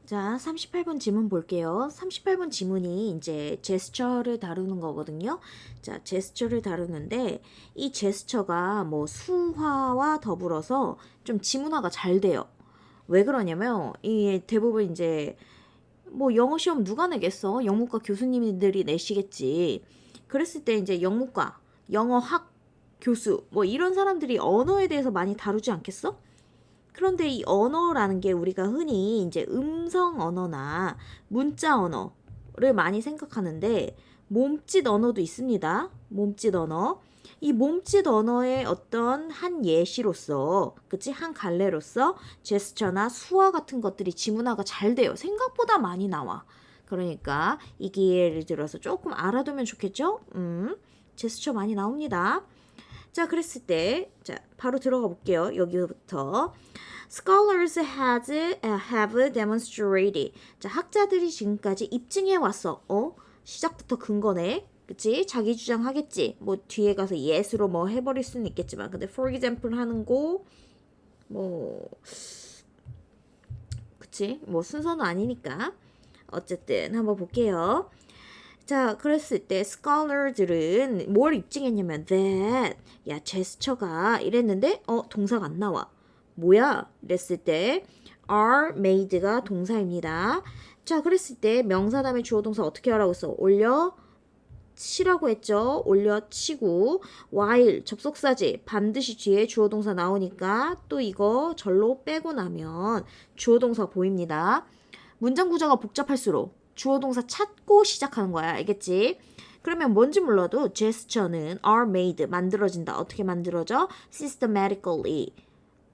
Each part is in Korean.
자, 38번 지문 볼게요. 38번 지문이 이제 제스처를 다루는 거거든요. 자, 제스처를 다루는데 이 제스처가 뭐 수화와 더불어서 좀 지문화가 잘 돼요. 왜 그러냐면 이 대부분 이제 뭐 영어 시험 누가 내겠어? 영문과 교수님들이 내시겠지. 그랬을 때 이제 영문과, 영어학 교수 뭐 이런 사람들이 언어에 대해서 많이 다루지 않겠어? 그런데 이 언어라는 게 우리가 흔히 이제 음성 언어나 문자 언어를 많이 생각하는데 몸짓 언어도 있습니다. 몸짓 언어. 이 몸짓 언어의 어떤 한 예시로서, 그치? 한 갈래로서 제스처나 수화 같은 것들이 지문화가 잘 돼요. 생각보다 많이 나와. 그러니까 이 기회를 들어서 조금 알아두면 좋겠죠? 제스처 많이 나옵니다. 자, 그랬을 때, 자, 바로 들어가 볼게요. 여기부터. Scholars have demonstrated. 자, 학자들이 지금까지 입증해 왔어. 시작부터 근거네. 그치? 자기 주장하겠지. 뭐 뒤에 가서 yes로 뭐 해버릴 수는 있겠지만, 근데 for example 하는 거, 뭐, 그치? 뭐 순서는 아니니까. 어쨌든 한번 볼게요. 자, 그랬을 때 scholars들은 뭘 입증했냐면 that 야 제스처가 이랬는데 동사가 안 나와. 뭐야? 이랬을 때 are made가 동사입니다. 자, 그랬을 때 명사 다음에 주어 동사 어떻게 하라고 했어? 올려 치라고 했죠. 올려치고 while 접속사지 반드시 뒤에 주어 동사 나오니까 또 이거 절로 빼고 나면 주어 동사 보입니다. 문장 구조가 복잡할수록 주어 동사 찾고 시작하는 거야. 알겠지? 그러면 뭔지 몰라도 gesture는 are made 만들어진다. 어떻게 만들어져? systematically.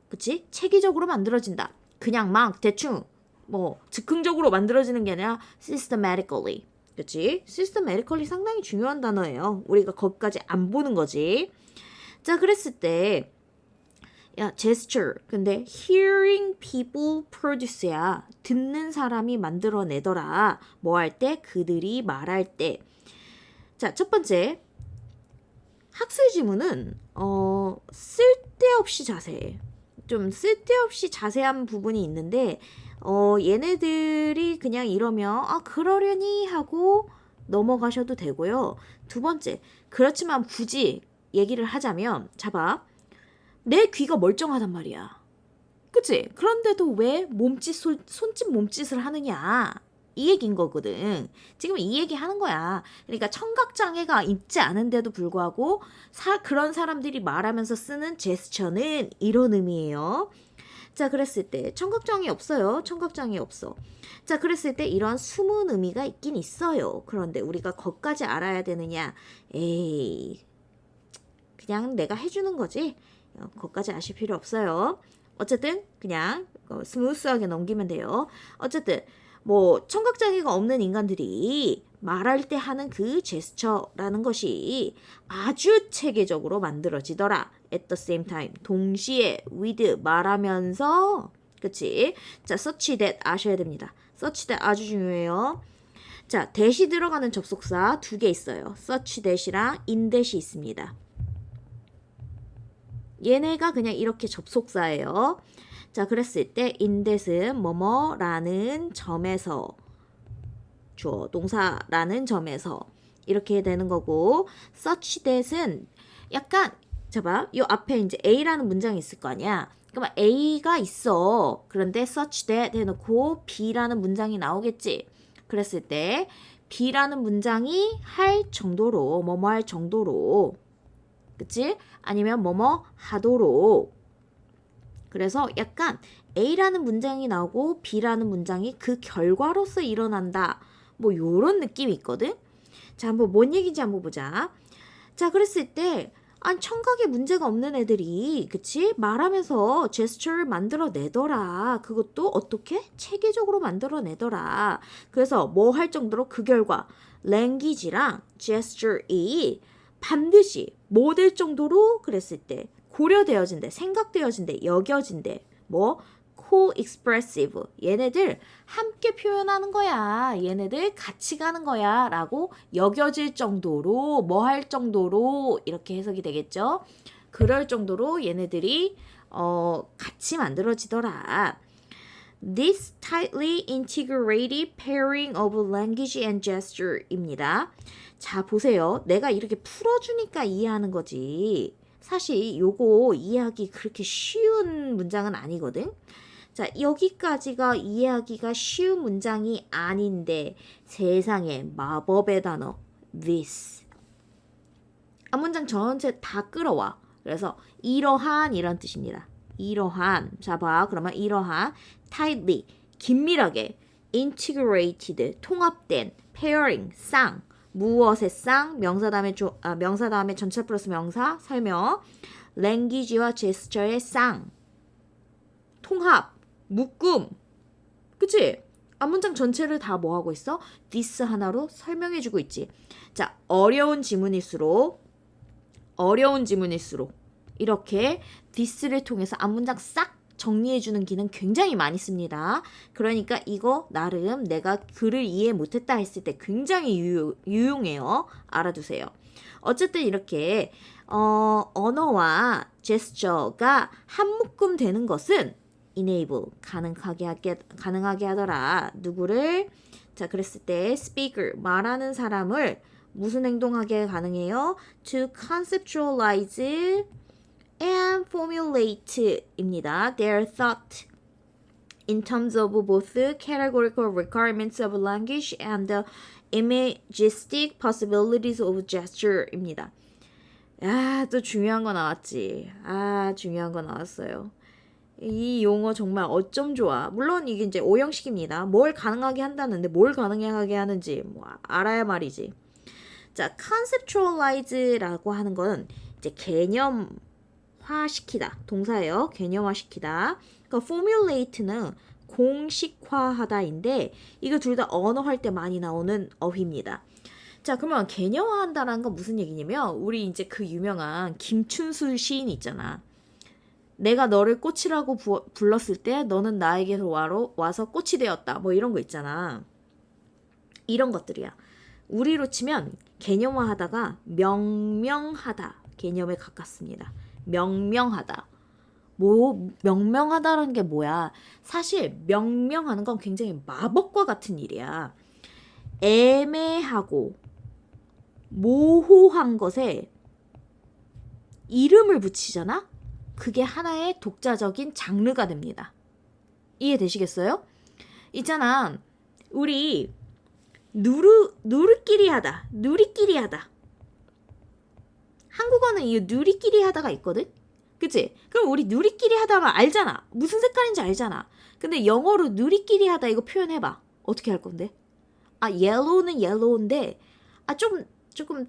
그치? 체계적으로 만들어진다. 그냥 막 대충 뭐 즉흥적으로 만들어지는 게 아니라 systematically. 그치? systematically 상당히 중요한 단어예요. 우리가 거기까지 안 보는 거지. 자, 그랬을 때 야, gesture. 근데 hearing people produce야. 듣는 사람이 만들어내더라. 뭐 할 때? 그들이 말할 때. 자, 첫 번째. 학술 지문은 쓸데없이 자세해. 좀 쓸데없이 자세한 부분이 있는데 얘네들이 그냥 이러면 그러려니 하고 넘어가셔도 되고요. 두 번째. 그렇지만 굳이 얘기를 하자면 잡아. 내 귀가 멀쩡하단 말이야. 그치? 그런데도 왜 손짓 몸짓을 하느냐. 이 얘기인 거거든. 지금 이 얘기 하는 거야. 그러니까 청각장애가 있지 않은데도 불구하고 그런 사람들이 말하면서 쓰는 제스처는 이런 의미예요. 자, 그랬을 때 청각장애 없어요. 청각장애 없어. 자, 그랬을 때 이런 숨은 의미가 있긴 있어요. 그런데 우리가 거기까지 알아야 되느냐? 에이, 그냥 내가 해주는 거지. 거기까지 아실 필요 없어요. 어쨌든 그냥 스무스하게 넘기면 돼요. 어쨌든 뭐 청각장애가 없는 인간들이 말할 때 하는 그 제스처라는 것이 아주 체계적으로 만들어지더라. At the same time. 동시에 with 말하면서 그치? 자, such that 아셔야 됩니다. such that 아주 중요해요. 자, that이 들어가는 접속사 두 개 있어요. such that이랑 in that이 있습니다. 얘네가 그냥 이렇게 접속사예요. 자, 그랬을 때 in that은 뭐뭐라는 점에서 주어 동사라는 점에서 이렇게 되는 거고 such that은 약간 잡아. 요 앞에 이제 A라는 문장이 있을 거 아니야. 그러면 A가 있어. 그런데 such that 해놓고 B라는 문장이 나오겠지. 그랬을 때 B라는 문장이 할 정도로 뭐뭐 할 정도로 그치? 아니면 뭐뭐 하도록. 그래서 약간 A라는 문장이 나오고 B라는 문장이 그 결과로서 일어난다. 뭐 요런 느낌이 있거든. 자, 한번 뭔 얘기인지 한번 보자. 자, 그랬을 때 청각에 문제가 없는 애들이 그치? 말하면서 제스처를 만들어내더라. 그것도 어떻게? 체계적으로 만들어내더라. 그래서 뭐 할 정도로 그 결과 language랑 gesture이 반드시 뭐 될 정도로 그랬을 때 고려되어진대, 생각되어진대, 여겨진대. 뭐 co-expressive. 얘네들 함께 표현하는 거야. 얘네들 같이 가는 거야. 라고 여겨질 정도로 뭐 할 정도로 이렇게 해석이 되겠죠. 그럴 정도로 얘네들이 같이 만들어지더라. This tightly integrated pairing of language and gesture입니다. 자, 보세요. 내가 이렇게 풀어주니까 이해하는 거지. 사실 요거 이해하기 그렇게 쉬운 문장은 아니거든. 자, 여기까지가 이해하기가 쉬운 문장이 아닌데 세상에 마법의 단어 this. 앞문장 전체 다 끌어와. 그래서 이러한 이런 뜻입니다. 이러한. 자, 봐. 그러면 이러한 tightly 긴밀하게 integrated 통합된 pairing 쌍 무엇의 쌍 명사 다음에 전체 플러스 명사 설명 language와 gesture의 쌍 통합 묶음 그치? 앞문장 전체를 다 뭐 하고 있어? this 하나로 설명해주고 있지. 자, 어려운 지문일수록 이렇게 this를 통해서 앞문장 싹 정리해주는 기능 굉장히 많이 씁니다. 그러니까 이거 나름 내가 글을 이해 못했다 했을 때 굉장히 유용해요. 알아두세요. 어쨌든 이렇게 언어와 제스처가 한 묶음 되는 것은 enable 가능하게 하더라. 누구를? 자, 그랬을 때 speaker 말하는 사람을 무슨 행동하게 가능해요? To conceptualize and formulate입니다. Their thought in terms of both the categorical requirements of language and the imagistic possibilities of gesture입니다. 아, 또 중요한 거 나왔지. 중요한 거 나왔어요. 이 용어 정말 어쩜 좋아. 물론 이게 이제 오형식입니다. 뭘 가능하게 한다는데 뭘 가능하게 하는지 뭐 알아야 말이지. 자, conceptualize라고 하는 건 이제 개념화시키다. 동사예요. 개념화시키다. 그러니까 formulate는 공식화하다인데 이거 둘 다 언어 할 때 많이 나오는 어휘입니다. 자, 그러면 개념화한다라는 건 무슨 얘기냐면 우리 이제 그 유명한 김춘수 시인 있잖아. 내가 너를 꽃이라고 불렀을 때 너는 나에게서 와서 꽃이 되었다. 뭐 이런 거 있잖아. 이런 것들이야. 우리로 치면 개념화하다가 명명하다. 개념에 가깝습니다. 명명하다. 명명하다라는 게 뭐야? 사실 명명하는 건 굉장히 마법과 같은 일이야. 애매하고 모호한 것에 이름을 붙이잖아? 그게 하나의 독자적인 장르가 됩니다. 이해되시겠어요? 있잖아. 우리 누리끼리 하다. 한국어는 이 누리끼리 하다가 있거든? 그치? 그럼 우리 누리끼리 하다면 알잖아. 무슨 색깔인지 알잖아. 근데 영어로 누리끼리 하다 이거 표현해봐. 어떻게 할 건데? yellow는 yellow인데,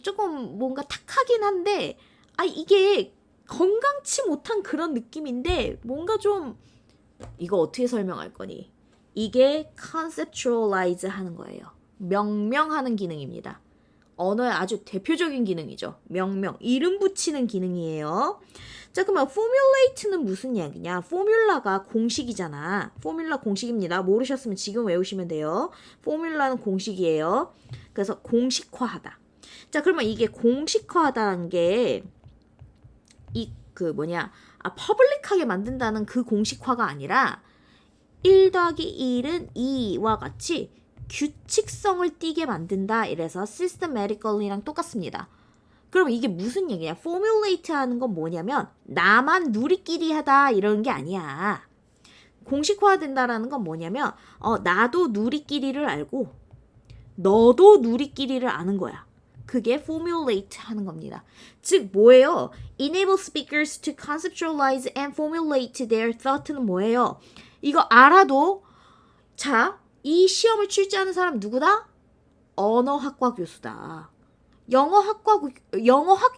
조금 뭔가 탁하긴 한데, 이게 건강치 못한 그런 느낌인데, 뭔가 좀, 이거 어떻게 설명할 거니? 이게 conceptualize 하는 거예요. 명명하는 기능입니다. 언어의 아주 대표적인 기능이죠. 명명, 이름 붙이는 기능이에요. 자, 그러면 formulate는 무슨 이야기냐? 포뮬라가 공식이잖아. 포뮬라 공식입니다. 모르셨으면 지금 외우시면 돼요. 포뮬라는 공식이에요. 그래서 공식화하다. 자, 그러면 이게 공식화하다는 게 퍼블릭하게 만든다는 그 공식화가 아니라 1 더하기 1은 2와 같이 규칙성을 띠게 만든다. 이래서 systematically랑 똑같습니다. 그럼 이게 무슨 얘기냐? formulate 하는 건 뭐냐면 나만 누리끼리 하다 이런 게 아니야. 공식화된다라는 건 뭐냐면 나도 누리끼리를 알고 너도 누리끼리를 아는 거야. 그게 formulate 하는 겁니다. 즉 뭐예요? enable speakers to conceptualize and formulate their thought는 뭐예요? 이거 알아도 자, 이 시험을 출제하는 사람 누구다? 언어학과 교수다. 영어학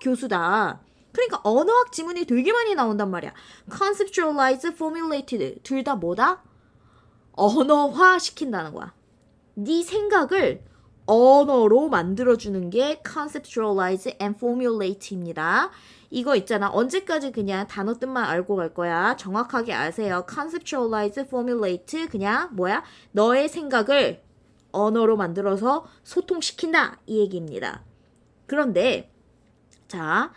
교수다. 그러니까 언어학 지문이 되게 많이 나온단 말이야. conceptualize, formulated 둘 다 뭐다? 언어화 시킨다는 거야. 네 생각을 언어로 만들어주는 게 conceptualize and formulate입니다. 이거 있잖아. 언제까지 그냥 단어 뜻만 알고 갈 거야. 정확하게 아세요. conceptualize, formulate 그냥 뭐야? 너의 생각을 언어로 만들어서 소통시킨다. 이 얘기입니다. 그런데 자,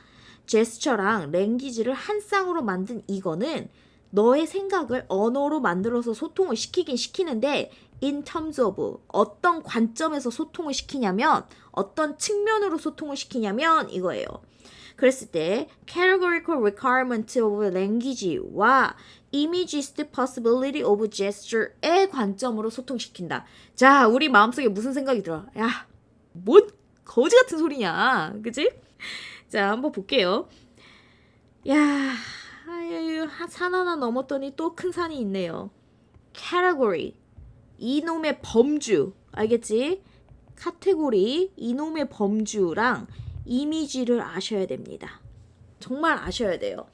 제스처랑 랭귀지를 한 쌍으로 만든 이거는 너의 생각을 언어로 만들어서 소통을 시키긴 시키는데 in terms of 어떤 관점에서 소통을 시키냐면 어떤 측면으로 소통을 시키냐면 이거예요. 그랬을 때 categorical requirement of language와 imagistic possibility of gesture의 관점으로 소통시킨다. 자, 우리 마음속에 무슨 생각이 들어? 야, 뭔 거지 같은 소리냐, 그치? 자, 한번 볼게요. 야, 산 하나 넘었더니 또 큰 산이 있네요. category, 이놈의 범주, 알겠지? 카테고리, 이놈의 범주랑 이미지를 아셔야 됩니다. 정말 아셔야 돼요.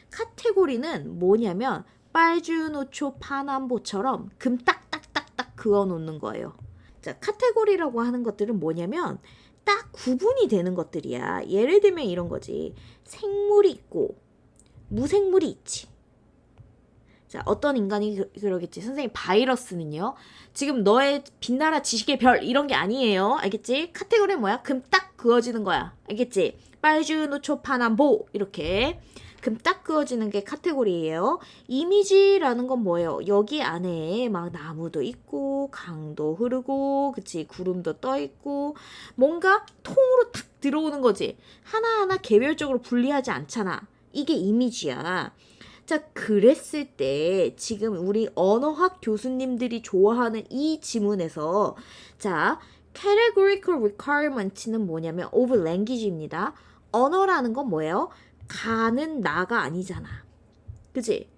카테고리는 뭐냐면 빨주노초 파남보처럼 금 딱딱딱딱 그어놓는 거예요. 자, 카테고리라고 하는 것들은 뭐냐면 딱 구분이 되는 것들이야. 예를 들면 이런 거지. 생물이 있고 무생물이 있지. 자, 어떤 인간이 그러겠지. 선생님, 바이러스는요. 지금 너의 빛나라 지식의 별 이런 게 아니에요. 알겠지? 카테고리는 뭐야? 금 딱 그어지는 거야. 알겠지? 빨주노초 파남보 이렇게 금 딱 그어지는 게 카테고리예요. 이미지라는 건 뭐예요? 여기 안에 막 나무도 있고 강도 흐르고 그치? 구름도 떠 있고 뭔가 통으로 탁 들어오는 거지. 하나하나 개별적으로 분리하지 않잖아. 이게 이미지야. 자, 그랬을 때 지금 우리 언어학 교수님들이 좋아하는 이 지문에서 자, categorical requirement는 뭐냐면 of language입니다. 언어라는 건 뭐예요? 가는 나가 아니잖아. 그치?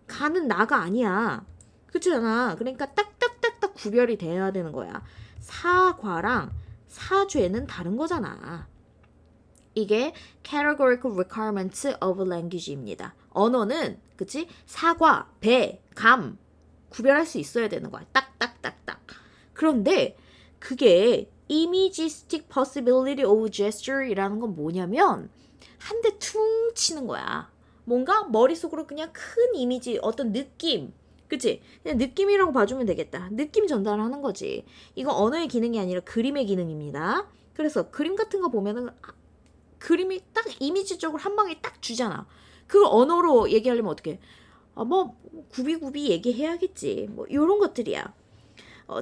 가는 나가 아니야. 그렇잖아. 그러니까 딱딱딱딱 구별이 돼야 되는 거야. 사과랑 사죄는 다른 거잖아. 이게 categorical requirements of language입니다. 언어는 그치? 사과, 배, 감 구별할 수 있어야 되는 거야. 딱딱딱딱. 그런데 그게 imagistic possibility of gesture이라는 건 뭐냐면 한 대 퉁 치는 거야. 뭔가 머릿속으로 그냥 큰 이미지, 어떤 느낌, 그치? 그냥 느낌이라고 봐주면 되겠다. 느낌 전달하는 거지. 이거 언어의 기능이 아니라 그림의 기능입니다. 그래서 그림 같은 거 보면은 그림이 딱 이미지적으로 한 방에 딱 주잖아. 그걸 언어로 얘기하려면 어떻게? 뭐 구비구비 얘기해야겠지. 뭐 이런 것들이야.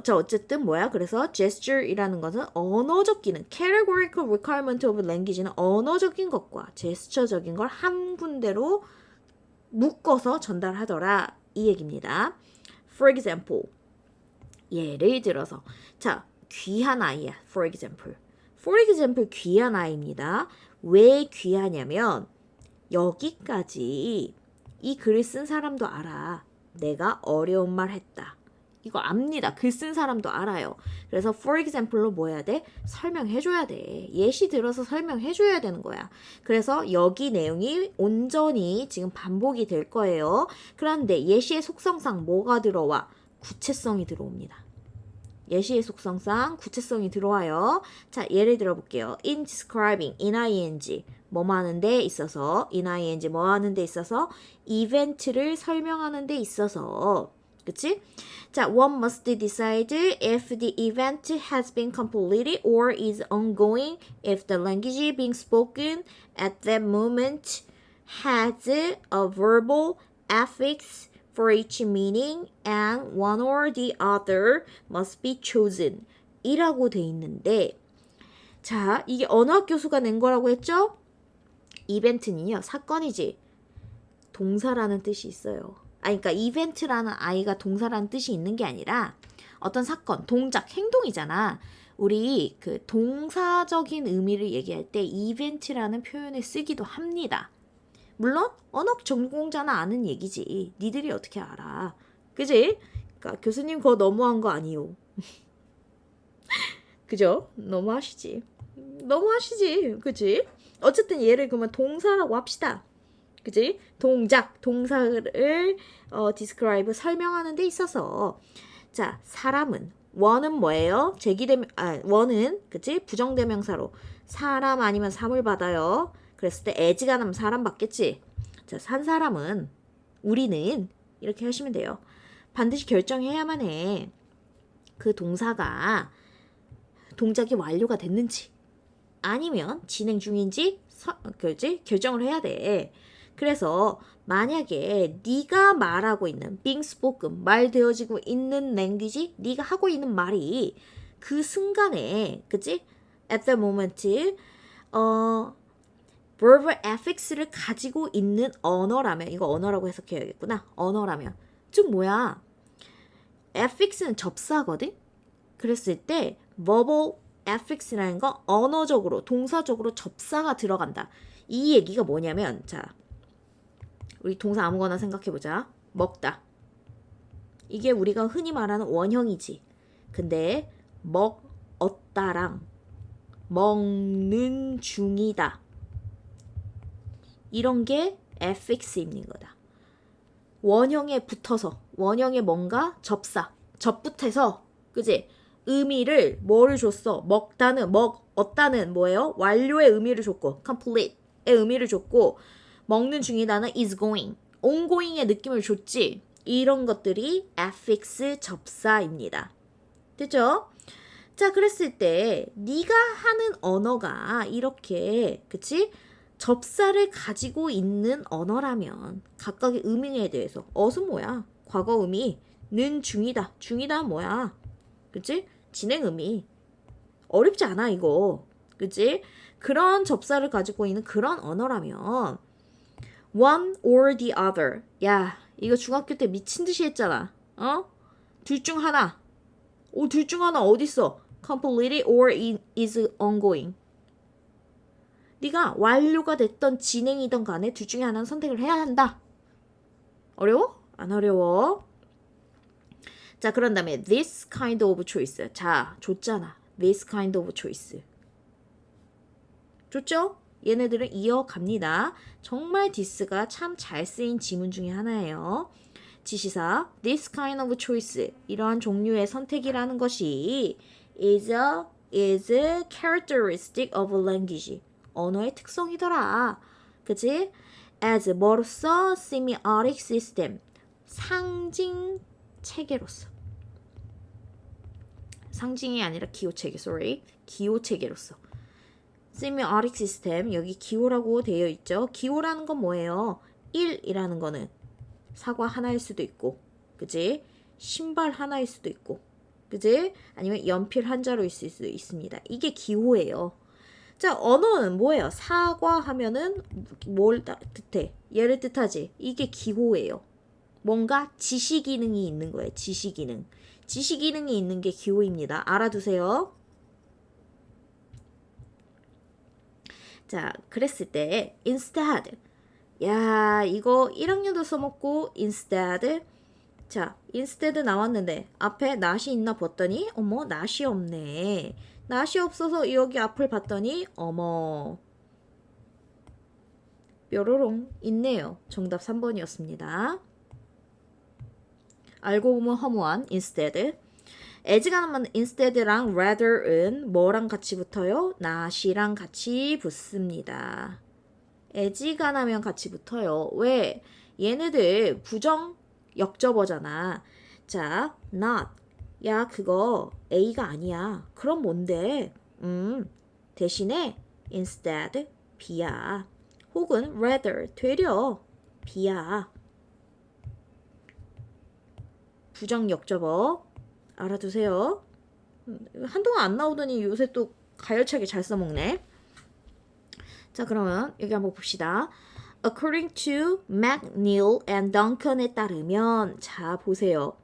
자, 어쨌든 뭐야? 그래서 gesture이라는 것은 언어적 기능, categorical requirement of language는 언어적인 것과 제스처적인 걸 한 군데로 묶어서 전달하더라. 이 얘기입니다. For example, 예를 들어서 자, 귀한 아이야. For example, 귀한 아이입니다. 왜 귀하냐면 여기까지 이 글을 쓴 사람도 알아. 내가 어려운 말 했다. 이거 압니다. 글 쓴 사람도 알아요. 그래서 for example로 뭐 해야 돼? 설명해줘야 돼. 예시 들어서 설명해줘야 되는 거야. 그래서 여기 내용이 온전히 지금 반복이 될 거예요. 그런데 예시의 속성상 뭐가 들어와? 구체성이 들어옵니다. 예시의 속성상 구체성이 들어와요. 자, 예를 들어볼게요. In describing, in ing, 뭐 하는 데 있어서, in ing 뭐 하는 데 있어서, 이벤트를 설명하는 데 있어서, 그치? 자, one must decide if the event has been completed or is ongoing if the language being spoken at that moment has a verbal affix for each meaning and one or the other must be chosen 이라고 돼 있는데 자, 이게 언어학 교수가 낸 거라고 했죠? 이벤트는요, 사건이지. 동사라는 뜻이 있어요. 그러니까 이벤트라는 아이가 동사라는 뜻이 있는 게 아니라 어떤 사건, 동작, 행동이잖아. 우리 그 동사적인 의미를 얘기할 때 이벤트라는 표현을 쓰기도 합니다. 물론 언어 전공자는 아는 얘기지. 니들이 어떻게 알아. 그지? 그러니까 교수님 그거 너무한 거 아니요. 그죠? 너무하시지. 그지? 어쨌든 얘를 그러면 동사라고 합시다. 그지? 동작, 동사를 describe, 설명하는 데 있어서 자, 사람은 원은 뭐예요? 원은 그치? 부정대명사로 사람 아니면 사물 받아요. 그랬을 때 as가 나면 사람 받겠지? 자, 산 사람은 우리는 이렇게 하시면 돼요. 반드시 결정해야만 해. 그 동사가 동작이 완료가 됐는지 아니면 진행 중인지 결정을 해야 돼. 그래서 만약에 네가 말하고 있는 being spoken, 말되어지고 있는 language, 네가 하고 있는 말이 그 순간에, 그치? at the moment, verbal affix를 가지고 있는 언어라면, 이거 언어라고 해석해야겠구나. 언어라면. 즉 뭐야? affix는 접사거든? 그랬을 때 verbal affix라는 건 언어적으로, 동사적으로 접사가 들어간다. 이 얘기가 뭐냐면, 자, 우리 동사 아무거나 생각해보자. 먹다. 이게 우리가 흔히 말하는 원형이지. 근데 먹었다랑 먹는 중이다. 이런 게 affix인 거다. 원형에 붙어서, 원형에 뭔가 접사, 접붙해서, 그지? 의미를 뭐를 줬어? 먹다는, 먹었다는 뭐예요? 완료의 의미를 줬고, complete의 의미를 줬고, 먹는 중이다는 is going, ongoing의 느낌을 줬지. 이런 것들이 affix 접사입니다. 됐죠? 자, 그랬을 때 네가 하는 언어가 이렇게, 그치? 접사를 가지고 있는 언어라면 각각의 의미에 대해서 어순 뭐야? 과거 의미, 는 중이다. 중이다 뭐야? 그치? 진행 의미. 어렵지 않아 이거. 그치? 그런 접사를 가지고 있는 그런 언어라면 one or the other. 야, 이거 중학교 때 미친 듯이 했잖아. 어? 둘 중 하나. 둘 중 하나 어딨어? completed or is ongoing. 네가 완료가 됐던 진행이던 간에 둘 중에 하나는 선택을 해야 한다. 어려워? 안 어려워. 자, 그런 다음에 this kind of choice. 자, 줬잖아. this kind of choice. 줬죠? 얘네들은 이어갑니다. 정말 this가 참 잘 쓰인 지문 중에 하나예요. 지시사 this kind of choice. 이러한 종류의 선택이라는 것이 is characteristic of language. 언어의 특성이더라. 그치? as 뭐로서 semiotic system. 상징 체계로서. 상징이 아니라 기호체계, sorry. 기호체계로서. semiotic system, 여기 기호라고 되어 있죠. 기호라는 건 뭐예요? 1이라는 거는 사과 하나일 수도 있고, 그치? 신발 하나일 수도 있고, 그치? 아니면 연필 한 자루일 수도 있습니다. 이게 기호예요. 자, 언어는 뭐예요? 사과 하면은 뭘 뜻해? 얘를 뜻하지. 이게 기호예요. 뭔가 지시 기능이 있는 거예요. 지시 기능. 지시 기능이 있는 게 기호입니다. 알아두세요. 자, 그랬을 때 instead. 야, 이거 1학년도 써먹고 instead. 자, instead 나왔는데 앞에 not이 있나 봤더니 어머, not이 없네. not이 없어서 여기 앞을 봤더니 어머, 뾰로롱 있네요. 정답 3번이었습니다. 알고 보면 허무한 instead. as가 나면 instead랑 rather은 뭐랑 같이 붙어요? not이랑 같이 붙습니다. as가 나면 같이 붙어요. 왜? 얘네들 부정 역접어잖아. 자, not. 야, 그거 A가 아니야. 그럼 뭔데? 대신에 instead B야. 혹은 rather 되려 B야. 부정 역접어 알아두세요. 한동안 안 나오더니 요새 또 가열차게 잘 써먹네. 자, 그러면 여기 한번 봅시다. According to McNeil and Duncan에 따르면, 자, 보세요.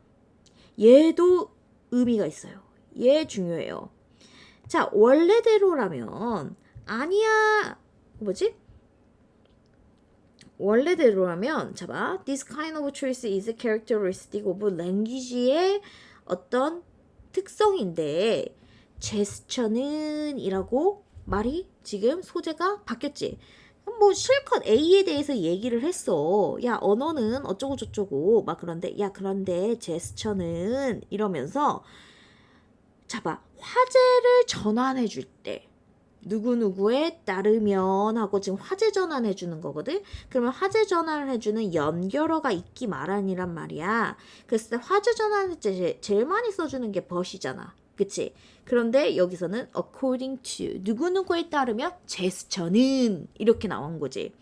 얘도 의미가 있어요. 얘 중요해요. 자, 원래대로라면 아니야. 뭐지? 원래대로라면 자, this kind of choice is a characteristic of language의 어떤 특성인데 제스처는 이라고 말이 지금 소재가 바뀌었지. 뭐 실컷 A에 대해서 얘기를 했어. 야, 언어는 어쩌고 저쩌고 막 그런데 야, 그런데 제스처는 이러면서 자봐, 화제를 전환해 줄 때 누구누구에 따르면 하고 지금 화제 전환해 주는 거거든. 그러면 화제 전환을 해주는 연결어가 있기 마련이란 말이야. 그랬을 때 화제 전환을 제일 많이 써주는 게 but이잖아. 그치? 그런데 여기서는 according to 누구누구에 따르면 제스처는 이렇게 나온 거지.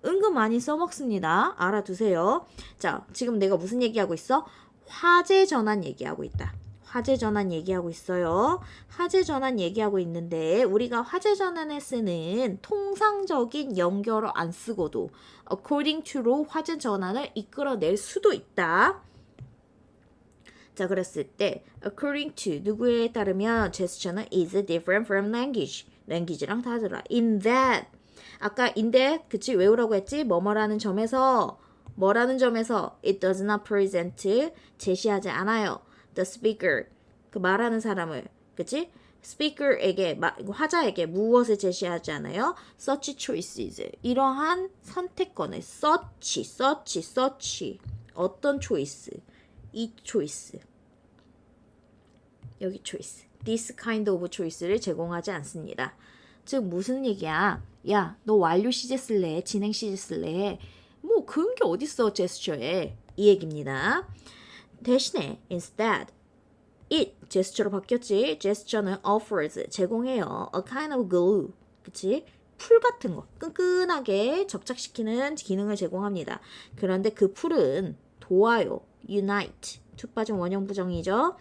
은근 많이 써먹습니다. 알아두세요. 자, 지금 내가 무슨 얘기하고 있어? 화재 전환 얘기하고 있다. 화재 전환 얘기하고 있어요. 화재 전환 얘기하고 있는데 우리가 화재 전환에 쓰는 통상적인 연결어 안 쓰고도 according to로 화재 전환을 이끌어낼 수도 있다. 자, 그랬을 때 according to 누구에 따르면 제스처는 is different from language. language랑 다르더라. in that 아까 in that 그치 외우라고 했지? 뭐뭐라는 점에서 뭐라는 점에서 it does not present 제시하지 않아요. the speaker 그 말하는 사람을 그치? speaker에게 화자에게 무엇을 제시하지 않아요? such choices 이러한 선택권을 such 어떤 choice 이 choice 여기 choice this kind of choice를 제공하지 않습니다. 즉 무슨 얘기야? 야, 너 완료 시제 쓸래? 진행 시제 쓸래? 뭐 그런 게 어딨어 제스처에 이 얘기입니다. 대신에 instead it 제스처로 바뀌었지. 제스처는 offers 제공해요. a kind of glue 그치? 풀 같은 거 끈끈하게 접착시키는 기능을 제공합니다. 그런데 그 풀은 도와요. unite 투 빠진 원형 부정이죠.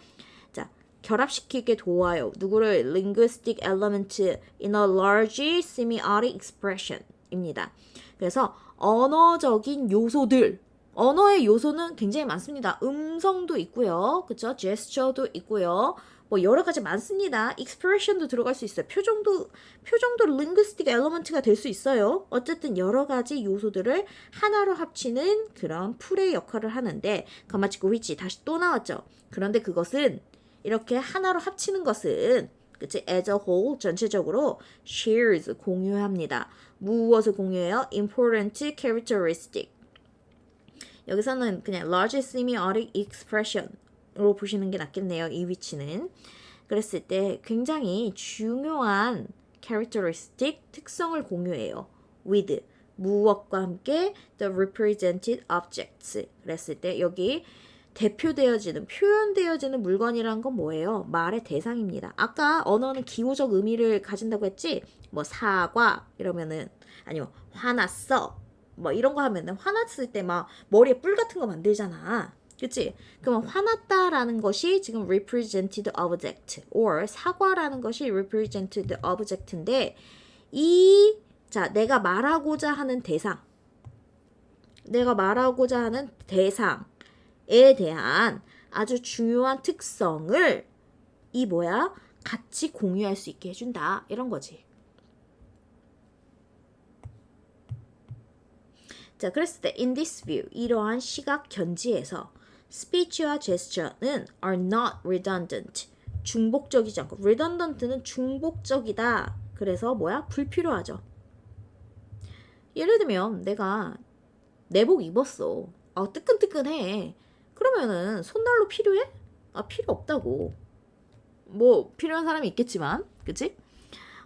자, 결합시키게 도와요. 누구를? linguistic element in a large semiotic expression 입니다. 그래서 언어적인 요소들 언어의 요소는 굉장히 많습니다. 음성도 있고요. 그쵸? 제스처도 있고요. 뭐 여러 가지 많습니다. expression도 들어갈 수 있어요. 표정도 linguistic element가 될 수 있어요. 어쨌든 여러 가지 요소들을 하나로 합치는 그런 풀의 역할을 하는데 가마치고 which 다시 또 나왔죠. 그런데 그것은 이렇게 하나로 합치는 것은 그치? as a whole 전체적으로 shares 공유합니다. 무엇을 공유해요? important characteristic 여기서는 그냥 large semiotic expression으로 보시는 게 낫겠네요. 이 위치는. 그랬을 때 굉장히 중요한 characteristic 특성을 공유해요. with 무엇과 함께 the represented objects 그랬을 때 여기 대표되어지는 표현되어지는 물건이란 건 뭐예요? 말의 대상입니다. 아까 언어는 기호적 의미를 가진다고 했지? 뭐 사과 이러면은 아니면 화났어 뭐 이런 거 하면은 화났을 때 막 머리에 뿔 같은 거 만들잖아. 그치? 그러면 화났다라는 것이 지금 represented object or 사과라는 것이 represented object인데 자, 내가 말하고자 하는 대상에 대한 아주 중요한 특성을 같이 공유할 수 있게 해준다. 이런 거지. 자, 그랬을 때 in this view 이러한 시각 견지에서 speech와 gesture는 are not redundant 중복적이지 않고 redundant는 중복적이다. 그래서 불필요하죠. 예를 들면 내가 내복 입었어. 뜨끈뜨끈해. 그러면은 손난로 필요해? 필요 없다고. 뭐 필요한 사람이 있겠지만 그치?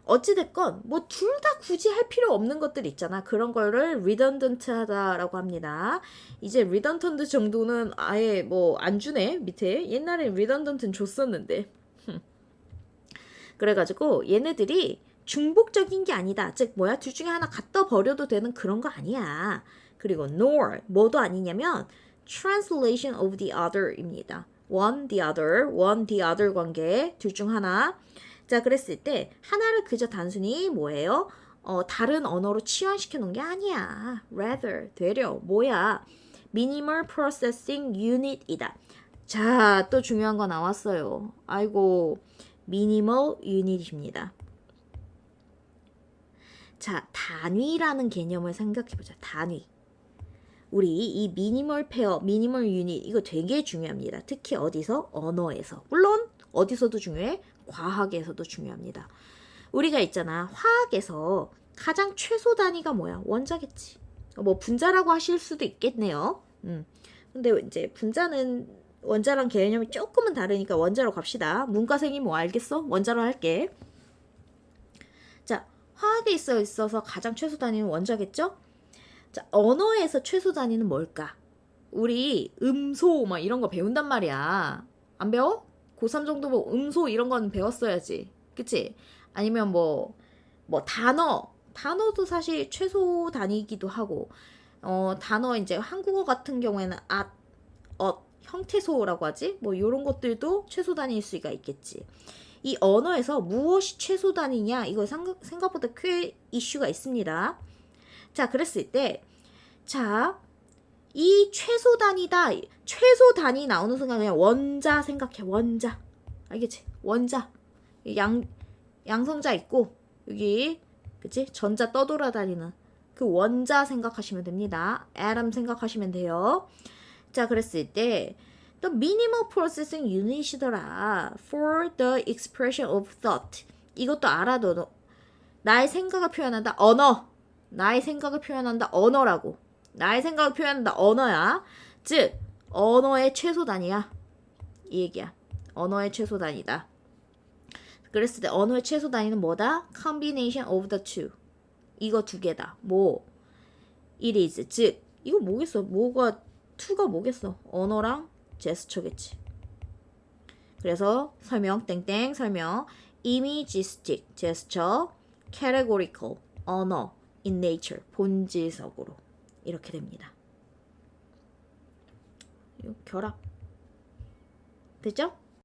어찌됐건 뭐 둘 다 굳이 할 필요 없는 것들 있잖아. 그런 거를 redundant 하다라고 합니다. 이제 redundant 정도는 아예 뭐 안 주네 밑에. 옛날에 redundant는 줬었는데. 그래가지고 얘네들이 중복적인 게 아니다. 즉 둘 중에 하나 갖다 버려도 되는 그런 거 아니야. 그리고 nor 뭐도 아니냐면 translation of the other입니다. one the other 관계 둘 중 하나. 자, 그랬을 때 하나를 그저 단순히 뭐예요? 다른 언어로 치환시켜 놓은 게 아니야. rather 되려 minimal processing unit이다. 자, 또 중요한 거 나왔어요. 아이고, minimal unit입니다. 자, 단위라는 개념을 생각해보자. 단위. 우리 이 미니멀 페어, 미니멀 유닛 이거 되게 중요합니다. 특히 어디서? 언어에서. 물론 어디서도 중요해? 과학에서도 중요합니다. 우리가 있잖아. 화학에서 가장 최소 단위가 뭐야? 원자겠지. 뭐 분자라고 하실 수도 있겠네요. 근데 이제 분자는 원자랑 개념이 조금은 다르니까 원자로 갑시다. 문과생이 뭐 알겠어? 원자로 할게. 자, 화학에 있어서 가장 최소 단위는 원자겠죠? 자, 언어에서 최소 단위는 뭘까? 우리 음소 막 이런 거 배운단 말이야. 안 배워? 고3 정도 뭐 음소 이런 건 배웠어야지. 그치? 아니면 뭐 단어 단어도 사실 최소 단위이기도 하고, 단어 이제 한국어 같은 경우에는 형태소라고 하지? 뭐 이런 것들도 최소 단위일 수가 있겠지. 이 언어에서 무엇이 최소 단위냐? 이거 생각보다 꽤 이슈가 있습니다. 자, 그랬을 때, 자, 이 최소 단위다. 최소 단위 나오는 순간 그냥 원자 생각해. 원자. 알겠지? 원자. 양성자 있고, 여기, 그치? 전자 떠돌아다니는 그 원자 생각하시면 됩니다. atom 생각하시면 돼요. 자, 그랬을 때, the minimal processing unit이더라. for the expression of thought. 이것도 알아, 너. 나의 생각을 표현한다. 언어. 나의 생각을 표현한다. 언어라고. 나의 생각을 표현한다. 언어야. 즉, 언어의 최소 단위야. 이 얘기야. 언어의 최소 단위다. 그랬을 때 언어의 최소 단위는 뭐다? combination of the two. 이거 두 개다. 뭐? it is. 즉, 이거 뭐겠어? 뭐가, to가 뭐겠어? 언어랑 제스처겠지. 그래서 설명, 땡땡 설명. imagistic, 제스처. categorical, 언어. in nature, 본질적으로. 이렇게 됩니다. 결합. 됐죠?